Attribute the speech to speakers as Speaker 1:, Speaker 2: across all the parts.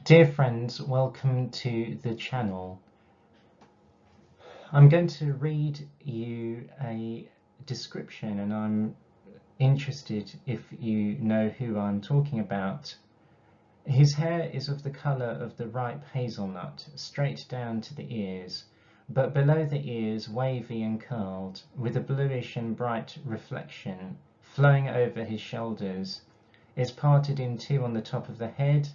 Speaker 1: Dear friends, welcome to the channel. I'm going to read you a description, and I'm interested if you know who I'm talking about. His hair is of the colour of the ripe hazelnut, straight down to the ears, but below the ears wavy and curled, with a bluish and bright reflection flowing over his shoulders. Is parted in two on the top of the head,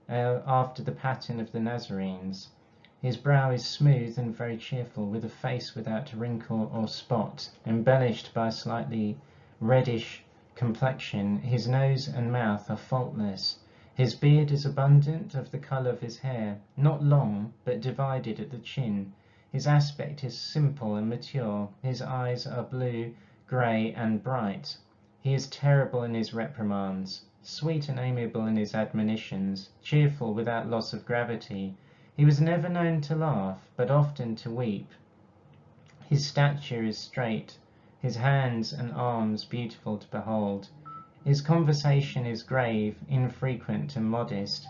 Speaker 1: after the pattern of the Nazarenes. His brow is smooth and very cheerful, with a face without wrinkle or spot, embellished by a slightly reddish complexion. His nose and mouth are faultless. His beard is abundant, of the colour of his hair, not long, but divided at the chin. His aspect is simple and mature. His eyes are blue, grey, and bright. He is terrible in his reprimands, sweet and amiable in his admonitions, cheerful without loss of gravity. He was never known to laugh, but often to weep. His stature is straight, his hands and arms beautiful to behold. His conversation is grave, infrequent, and modest.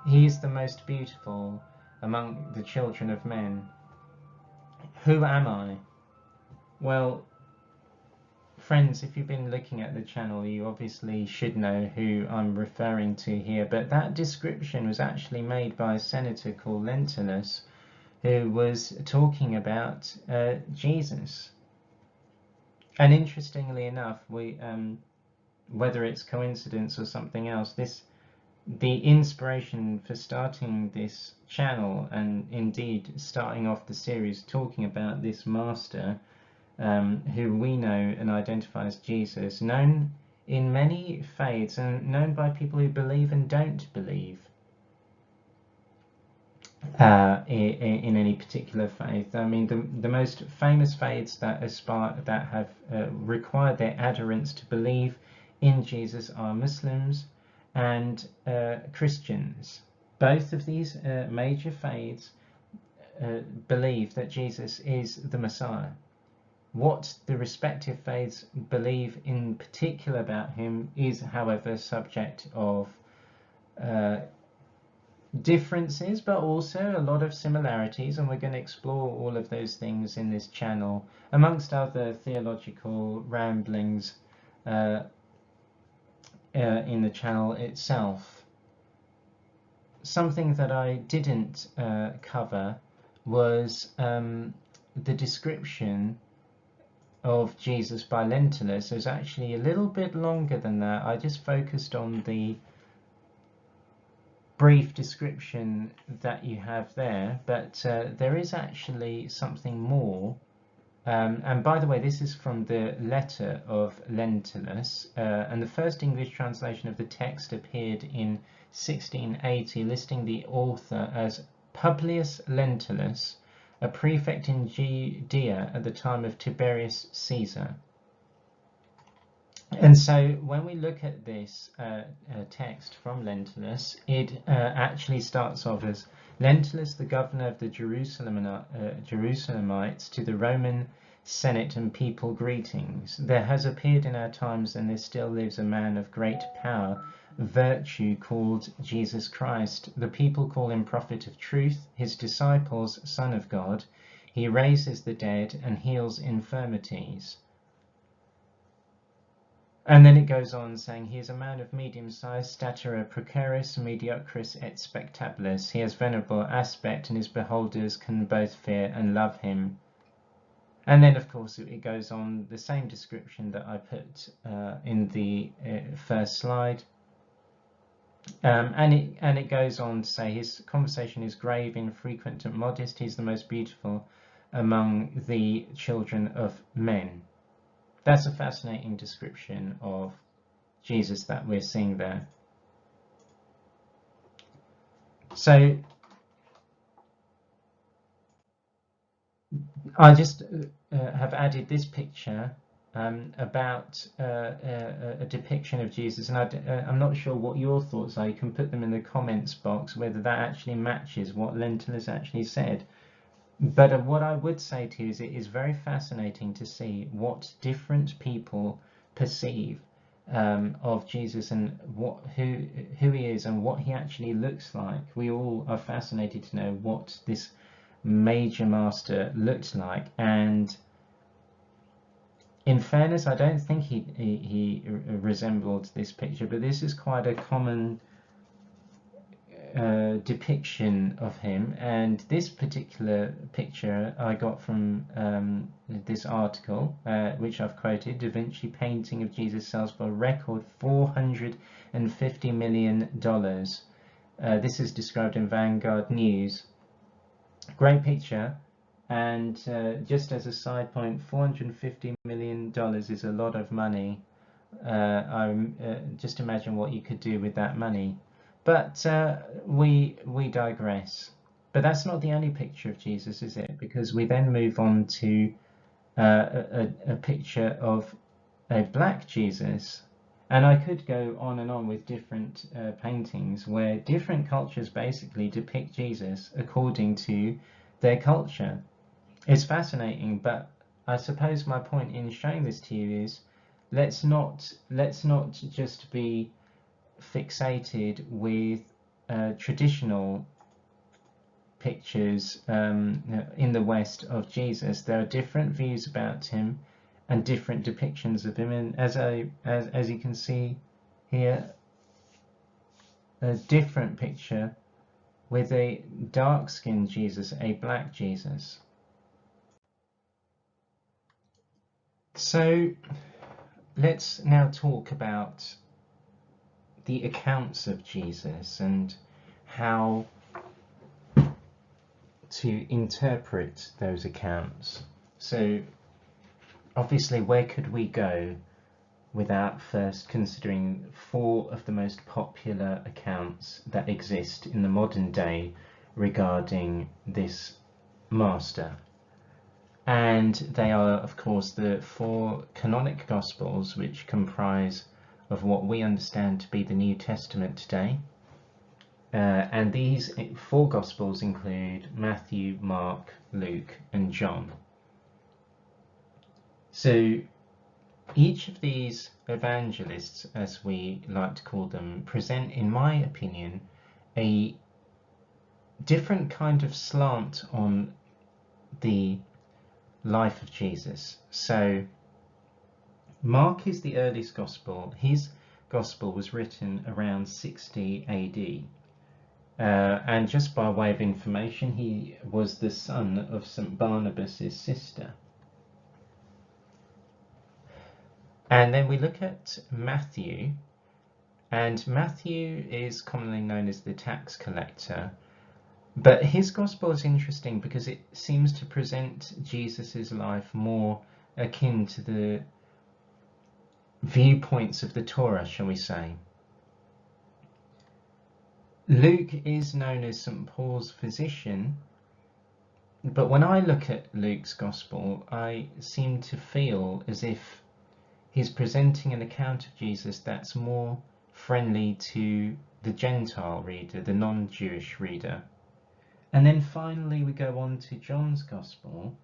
Speaker 1: He is the most beautiful among the children of men. Who am I? Well, friends, if you've been looking at the channel, you obviously should know who I'm referring to here, but that description was actually made by a senator called Lentulus, who was talking about Jesus. And interestingly enough, whether it's coincidence or something else, the inspiration for starting this channel, and indeed starting off the series talking about this master, who we know and identify as Jesus, known in many faiths and known by people who believe and don't believe in any particular faith. I mean, the most famous faiths that have required their adherents to believe in Jesus are Muslims and Christians. Both of these major faiths believe that Jesus is the Messiah. What the respective faiths believe in particular about him is, however, subject of differences, but also a lot of similarities, and we're going to explore all of those things in this channel, amongst other theological ramblings in the channel itself. Something that I didn't cover was the description of Jesus by Lentulus. It was actually a little bit longer than that. I just focused on the brief description that you have there, but there is actually something more. And by the way, this is from the letter of Lentulus, and the first English translation of the text appeared in 1680, listing the author as Publius Lentulus, a prefect in Judea at the time of Tiberius Caesar. And so when we look at this text from Lentulus, it actually starts off as Lentulus, the governor of the Jerusalemites, to the Roman Senate and people, greetings. There has appeared in our times, and there still lives, a man of great power, virtue, called Jesus Christ. The people call him prophet of truth, his disciples son of God. He raises the dead and heals infirmities. And then it goes on saying, he is a man of medium-sized stature, precarious, mediocris et spectabilis. He has venerable aspect, and his beholders can both fear and love him. And then, of course, it goes on the same description that I put in the first slide. And it goes on to say his conversation is grave, infrequent, and modest. He's the most beautiful among the children of men. That's a fascinating description of Jesus that we're seeing there. So I just have added this picture about a depiction of Jesus, and I'm not sure what your thoughts are. You can put them in the comments box, whether that actually matches what Lentulus actually said. But what I would say to you is it is very fascinating to see what different people perceive of Jesus and who he is and what he actually looks like. We all are fascinated to know what this major master looked like, and in fairness, I don't think he resembled this picture, but this is quite a common depiction of him. And this particular picture I got from this article, which I've quoted. Da Vinci painting of Jesus sells for a record $450 million. This is described in Vanguard News. Great picture. And just as a side point, $450 million is a lot of money. Just imagine what you could do with that money. But we digress. But that's not the only picture of Jesus, is it? Because we then move on to a picture of a black Jesus. And I could go on and on with different paintings where different cultures basically depict Jesus according to their culture. It's fascinating, but I suppose my point in showing this to you is let's not just be fixated with traditional pictures in the West of Jesus. There are different views about him and different depictions of him, and as you can see here, a different picture with a dark-skinned Jesus, a black Jesus. So let's now talk about the accounts of Jesus and how to interpret those accounts. So obviously, where could we go without first considering 4 of the most popular accounts that exist in the modern day regarding this master? And they are, of course, the 4 canonic Gospels, which comprise of what we understand to be the New Testament today. And these 4 Gospels include Matthew, Mark, Luke, and John. So each of these evangelists, as we like to call them, present, in my opinion, a different kind of slant on the life of Jesus. So Mark is the earliest gospel. His gospel was written around 60 AD. And just by way of information, he was the son of St. Barnabas' sister. And then we look at Matthew, and Matthew is commonly known as the tax collector. But his gospel is interesting because it seems to present Jesus's life more akin to the viewpoints of the Torah, shall we say. Luke is known as St. Paul's physician, but when I look at Luke's gospel, I seem to feel as if he's presenting an account of Jesus that's more friendly to the Gentile reader, the non-Jewish reader. And then finally we go on to John's Gospel,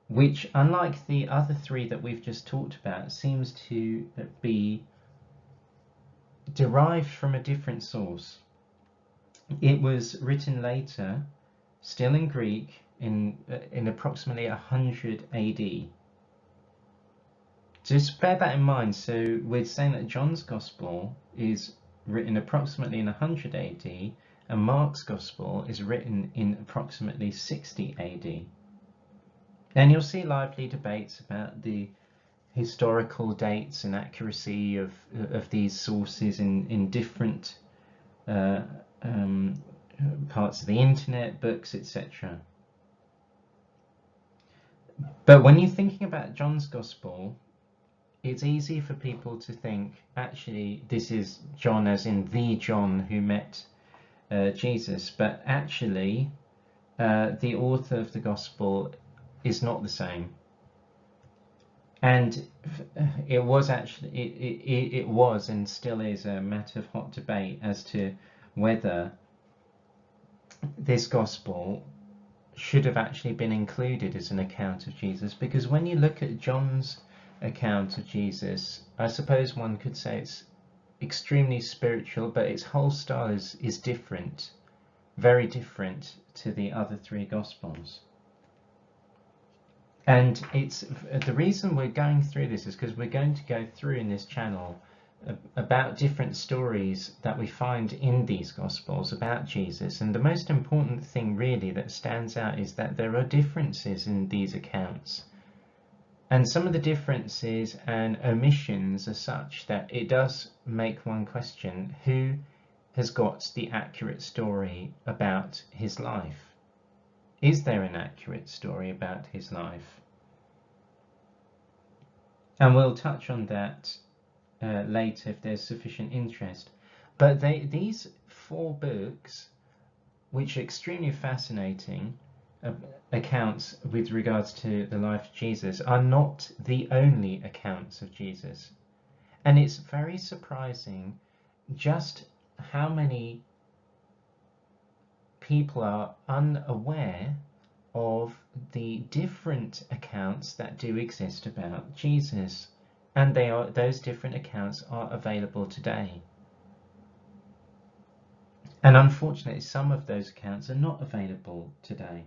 Speaker 1: which, unlike the other 3 that we've just talked about, seems to be derived from a different source. It was written later, still in Greek, in approximately 100 AD. Just bear that in mind. So we're saying that John's Gospel is written approximately in 100 AD, and Mark's Gospel is written in approximately 60 AD. And you'll see lively debates about the historical dates and accuracy of these sources in different parts of the internet, books, etc. But when you're thinking about John's Gospel, it's easy for people to think, actually, this is John as in the John who met Jesus, but actually the author of the Gospel is not the same. And it was actually, it was and still is a matter of hot debate as to whether this Gospel should have actually been included as an account of Jesus, because when you look at John's account of Jesus, I suppose one could say it's extremely spiritual, but its whole style is different, very different to the other three Gospels. And it's the reason we're going through this is because we're going to go through in this channel about different stories that we find in these Gospels about Jesus. And the most important thing really that stands out is that there are differences in these accounts. And some of the differences and omissions are such that it does make one question who has got the accurate story about his life. Is there an accurate story about his life? And we'll touch on that later if there's sufficient interest. But these 4 books, which are extremely fascinating accounts with regards to the life of Jesus, are not the only accounts of Jesus. And it's very surprising just how many people are unaware of the different accounts that do exist about Jesus, and those different accounts are available today. And unfortunately, some of those accounts are not available today.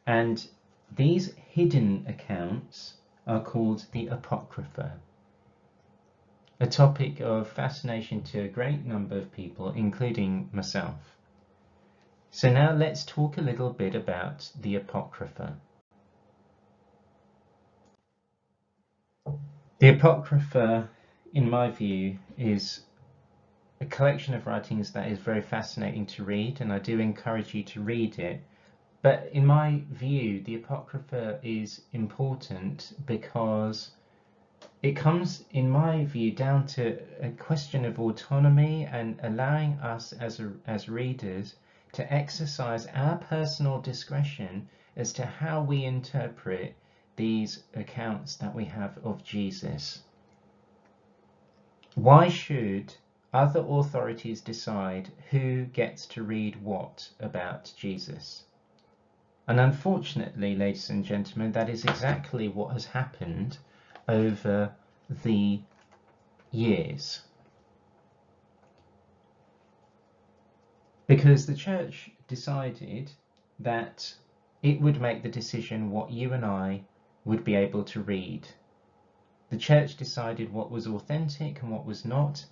Speaker 1: And these hidden accounts are called the Apocrypha, a topic of fascination to a great number of people, including myself. So now let's talk a little bit about the Apocrypha. The Apocrypha, in my view, is a collection of writings that is very fascinating to read, and I do encourage you to read it. But in my view, the Apocrypha is important because it comes, in my view, down to a question of autonomy and allowing us as readers to exercise our personal discretion as to how we interpret these accounts that we have of Jesus. Why should other authorities decide who gets to read what about Jesus? And unfortunately, ladies and gentlemen, that is exactly what has happened over the years. Because the church decided that it would make the decision what you and I would be able to read. The church decided what was authentic and what was not.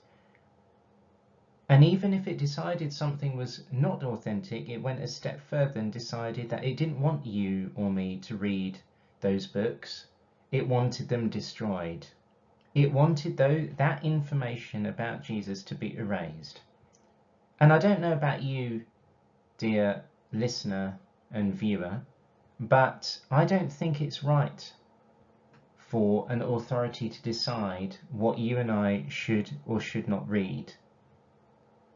Speaker 1: And even if it decided something was not authentic, it went a step further and decided that it didn't want you or me to read those books. It wanted them destroyed. It wanted that information about Jesus to be erased. And I don't know about you, dear listener and viewer, but I don't think it's right for an authority to decide what you and I should or should not read.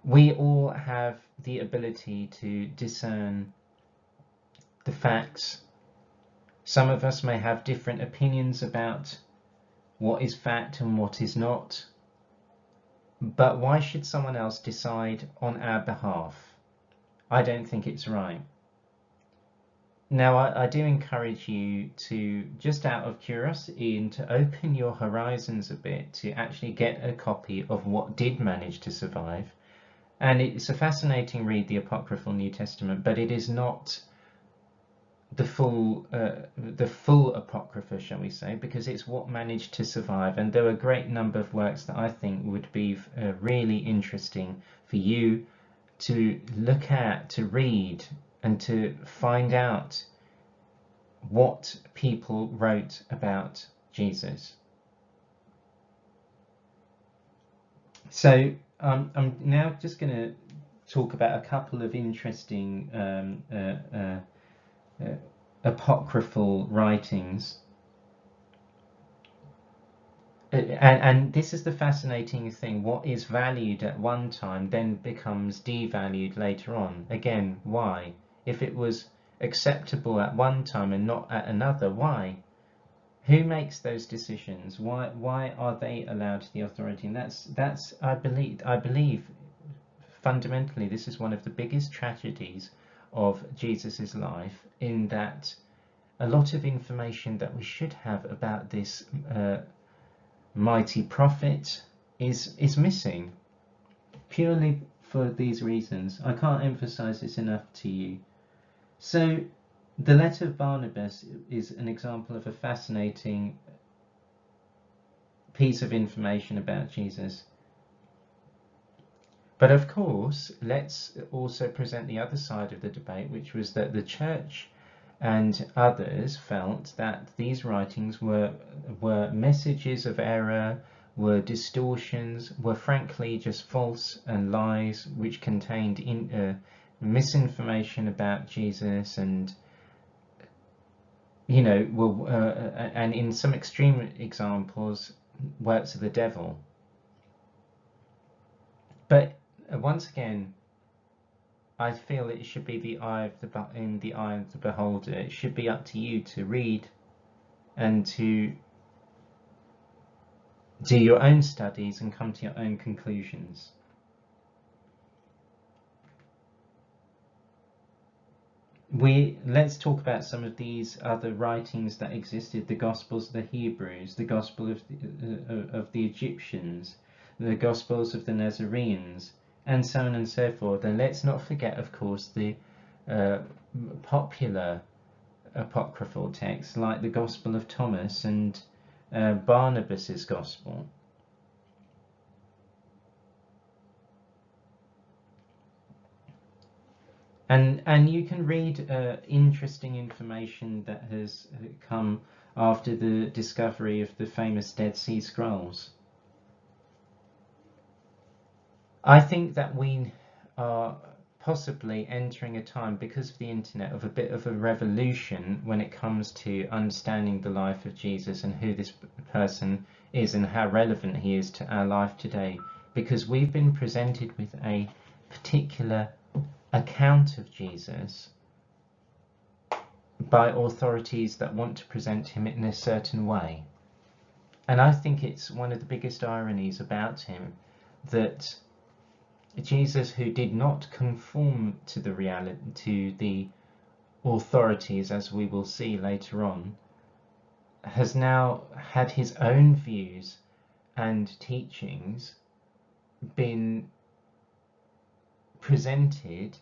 Speaker 1: We all have the ability to discern the facts. Some of us may have different opinions about what is fact and what is not. But why should someone else decide on our behalf? I don't think it's right. Now, I do encourage you to, just out of curiosity, and to open your horizons a bit, to actually get a copy of what did manage to survive. And it's a fascinating read, the Apocryphal New Testament, but it is not the full Apocrypha, shall we say, because it's what managed to survive. And there are a great number of works that I think would be really interesting for you to look at, to read, and to find out what people wrote about Jesus. So I'm now just going to talk about a couple of interesting apocryphal writings. And this is the fascinating thing. What is valued at one time then becomes devalued later on. Again, why? If it was acceptable at one time and not at another, why? Who makes those decisions? Why are they allowed the authority? And that's I believe fundamentally this is one of the biggest tragedies of Jesus's life, in that a lot of information that we should have about this mighty prophet is missing, purely for these reasons. I can't emphasize this enough to you. So the letter of Barnabas is an example of a fascinating piece of information about Jesus. But of course, let's also present the other side of the debate, which was that the church and others felt that these writings were messages of error, were distortions, were frankly just false and lies, which contained misinformation about Jesus, and and in some extreme examples, works of the devil. But once again, I feel it should be in the eye of the beholder. It should be up to you to read and to do your own studies and come to your own conclusions. Let's talk about some of these other writings that existed: the Gospels of the Hebrews, the Gospel of the Egyptians, the Gospels of the Nazarenes, and so on and so forth. And let's not forget, of course, the popular apocryphal texts like the Gospel of Thomas and Barnabas's Gospel. And you can read interesting information that has come after the discovery of the famous Dead Sea Scrolls. I think that we are possibly entering a time, because of the internet, of a bit of a revolution when it comes to understanding the life of Jesus and who this person is and how relevant he is to our life today, because we've been presented with a particular account of Jesus by authorities that want to present him in a certain way. And I think it's one of the biggest ironies about him that Jesus, who did not conform to the reality, to the authorities, as we will see later on, has now had his own views and teachings been presented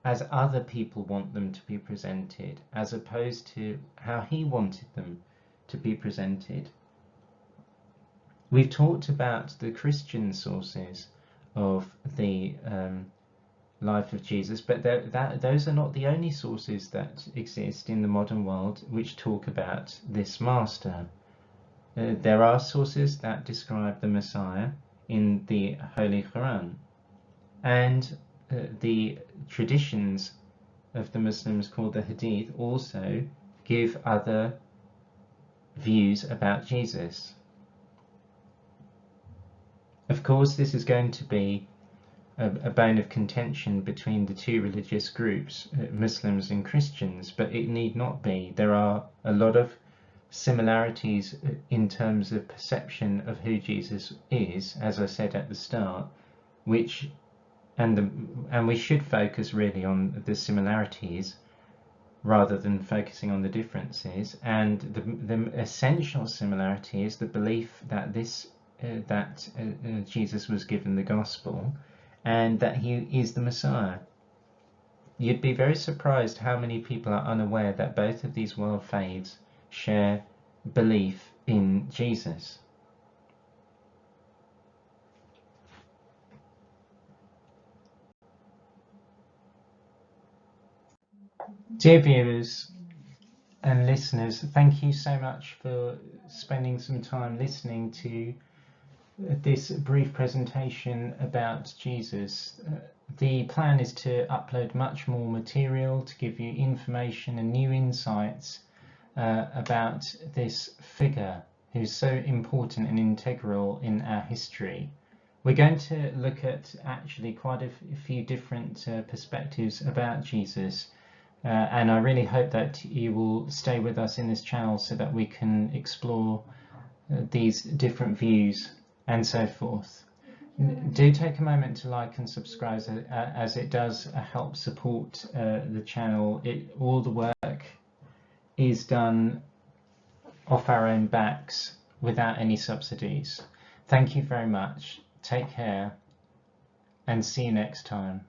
Speaker 1: as other people want them to be presented, as opposed to how he wanted them to be presented. We've talked about the Christian sources of the life of Jesus, but those are not the only sources that exist in the modern world which talk about this master. There are sources that describe the Messiah in the Holy Quran, and the traditions of the Muslims called the Hadith also give other views about Jesus. Of course, this is going to be a bone of contention between the two religious groups, Muslims and Christians, but it need not be. There are a lot of similarities in terms of perception of who Jesus is, as I said at the start, and we should focus really on the similarities rather than focusing on the differences. And the essential similarity is the belief that Jesus was given the gospel and that he is the Messiah. You'd be very surprised how many people are unaware that both of these world faiths share belief in Jesus. Dear viewers and listeners, thank you so much for spending some time listening to this brief presentation about Jesus. The plan is to upload much more material to give you information and new insights about this figure who's so important and integral in our history. We're going to look at actually quite a few different perspectives about Jesus, and I really hope that you will stay with us in this channel so that we can explore these different views and so forth. Do take a moment to like and subscribe, as it does help support the channel. All the work is done off our own backs without any subsidies. Thank you very much. Take care and see you next time.